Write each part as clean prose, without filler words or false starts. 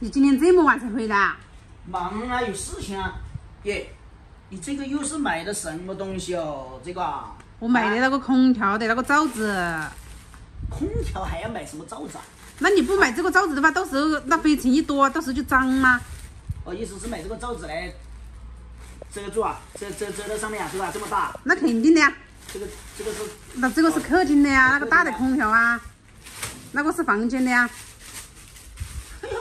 你今天这么晚才回来啊？忙啊，有事情啊。耶，你这个又是买的什么东西哦？这个啊？我买的那个空调的那个罩子。空调还要买什么罩子啊？那你不买这个罩子的话，到时候那灰尘一多，到时候就脏吗？哦，意思是买这个罩子来遮住啊，遮在上面啊，对吧？这么大。那肯定的呀。这个是。那这个是客厅的呀，那个大的空调啊，那个是房间的呀。哎呀，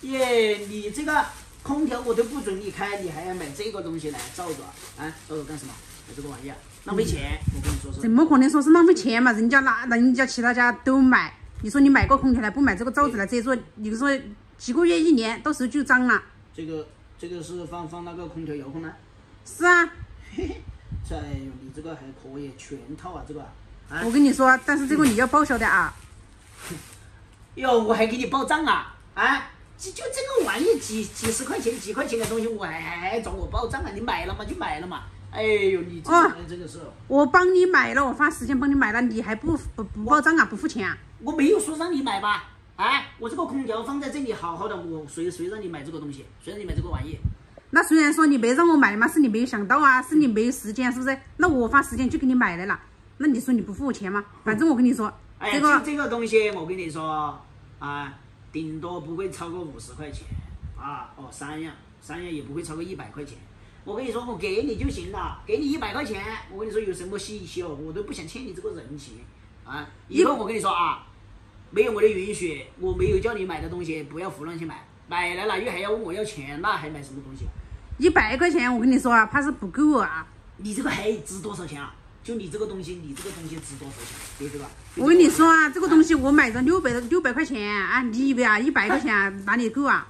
耶，你这个空调我都不准你开，你还要买这个东西来罩着啊？罩着干什么？买这个玩意儿浪费钱，我跟你说是。怎么可能说是浪费钱嘛？人家其他家都买，你说你买个空调来，不买这个罩子来遮住，你说几个月一年，到时候就脏了。这个是放那个空调遥控呢？是啊。嘿嘿，你这个还可以，全套啊这个。啊、我跟你说，但是这个你要报销的啊。哟，我还给你报账啊！啊，就这个玩意几十块钱、几块钱的东西，我还找我报账啊？你买了吗？就买了嘛。哎呦，你这个人真的是。我帮你买了，我花时间帮你买了，你还不报账啊？不付钱啊？我没有说让你买吧？啊，我这个空调放在这里好好的，谁让你买这个东西？谁让你买这个玩意？那虽然说你没让我买嘛，是你没有想到啊，是你没有时间，是不是？那我花时间就给你买来了，那你说你不付我钱吗？反正我跟你说，哎，这个东西我跟你说啊，顶多不会超过50块钱啊，哦，三样也不会超过100块钱。我跟你说，我给你就行了，给你100块钱，我跟你说有什么稀奇哦，我都不想欠你这个人情啊。以后我跟你说啊，没有我的允许，我没有叫你买的东西，不要胡乱去买，买来了又还要问我要钱，那还买什么东西？100块钱，我跟你说啊，怕是不够啊。你这个还值多少钱啊？就你这个东西，值多少钱？对吧？我跟你说啊，这个东西我买着600块钱啊，你以为啊100块钱哪里够啊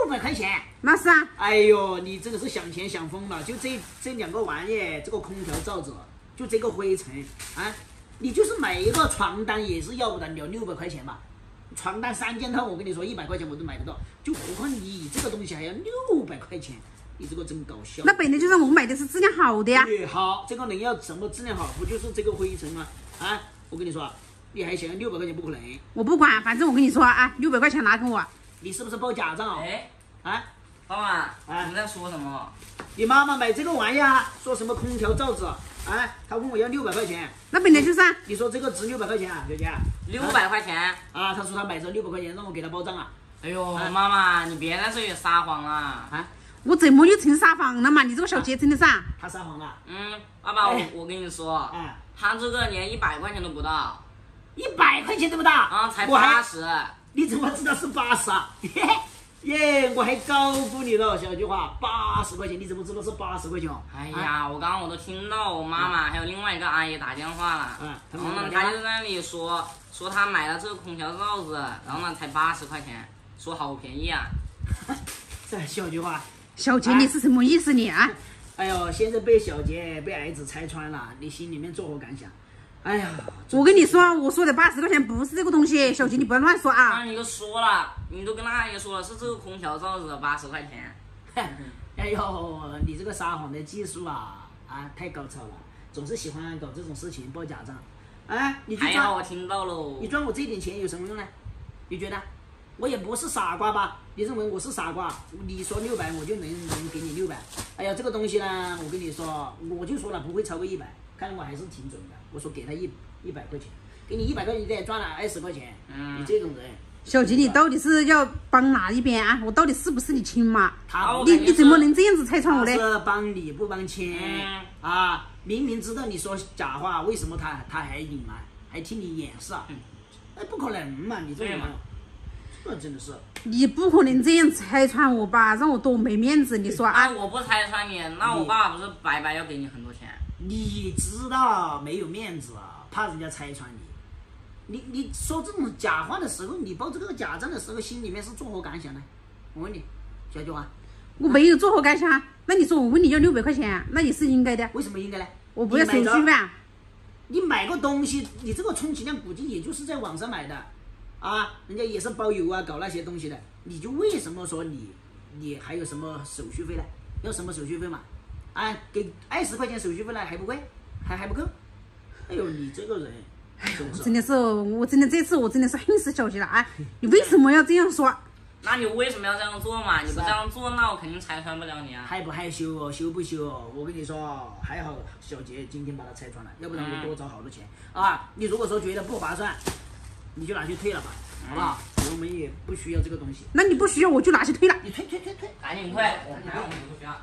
？600块钱？那是啊。哎呦，你真的是想钱想疯了！就这两个玩意，这个空调罩子，就这个灰尘啊，你就是买一个床单也是要不得了600块钱吧？床单3件套，我跟你说100块钱我都买得到，就何况你这个东西还要600块钱，你这个真搞笑。那本来就是我买的是质量好的呀。对，好，这个人要什么质量好，不就是这个灰尘吗？啊，我跟你说，你还想要600块钱不可能。我不管，反正我跟你说啊，600块钱拿给我。你是不是报假账？哎，啊，爸爸，你们在说什么？你妈妈买这个玩意儿，说什么空调罩子？啊，她问我要600块钱。那本来就是啊。你说这个值600块钱啊，小姐？600块钱？啊，她说她买这600块钱，让我给她报账啊。哎呦，妈妈，你别在这里撒谎了啊！我怎么又成撒谎了嘛？你这个小姐真的是啊。她撒谎了。爸爸，我跟你说，她这个连100块钱都不到。100块钱都不到啊，才80。你怎么知道是80啊？耶，我还高估你了，小菊花，80块钱，你怎么知道是80块钱？哎呀，我刚刚我都听到我妈妈还有另外一个阿姨打电话了，然后呢，她就在那里说她买了这个空调罩子，然后呢才80块钱，说好便宜啊。这小菊花，小杰你是什么意思你啊？哎呦，现在被小杰被儿子拆穿了，你心里面作何感想？哎呀，我跟你说，我说的80块钱不是这个东西，小杰你不要乱说啊！那你都说了，你都跟那阿姨说了是这个空调罩子80块钱。哎呦，你这个撒谎的技术啊，太高超了，总是喜欢搞这种事情报假账。哎，你还好我听到喽。你赚我这点钱有什么用呢？你觉得？我也不是傻瓜吧？你认为我是傻瓜？你说600，我就能给你600。哎呀，这个东西呢，我跟你说，我就说了不会超过100。看来我还是挺准的，我说给他100块钱，给你100块钱，你得赚了20块钱。你这种人，小杰，你到底是要帮哪一边啊？我到底是不是你亲妈？你怎么能这样子拆穿我呢？是帮你不帮亲啊？明明知道你说假话，为什么他还隐瞒，还替你掩饰啊？哎，不可能嘛！你这个人，这真的是。你不可能这样拆穿我吧？让我多没面子！你说啊？我不拆穿你，那我爸不是白白要给你很多钱？你知道没有面子啊，怕人家拆穿你。你说这种假话的时候，你报这个假账的时候，心里面是作何感想呢？我问你，小菊花。我没有作何感想啊？那你说我问你要600块钱，那也是应该的。为什么应该呢？我不要手续费。你买个东西，你这个充其量估计也就是在网上买的，啊，人家也是包邮啊，搞那些东西的，你就为什么说你还有什么手续费呢？要什么手续费嘛？啊，给20块钱手续费了还不贵，还不够？哎呦，你这个人，真的是，我真的这次我真的是恨死小杰了啊！你为什么要这样说？那你为什么要这样做嘛？你不这样做，那我肯定拆穿不了你啊。害不害羞哦？羞不羞哦？我跟你说，还好小杰今天把它拆穿了，要不然我多找好多钱啊！你如果说觉得不划算，你就拿去退了吧，好不好？我们也不需要这个东西。那你不需要，我就拿去退了。你退，赶紧退！我不需要。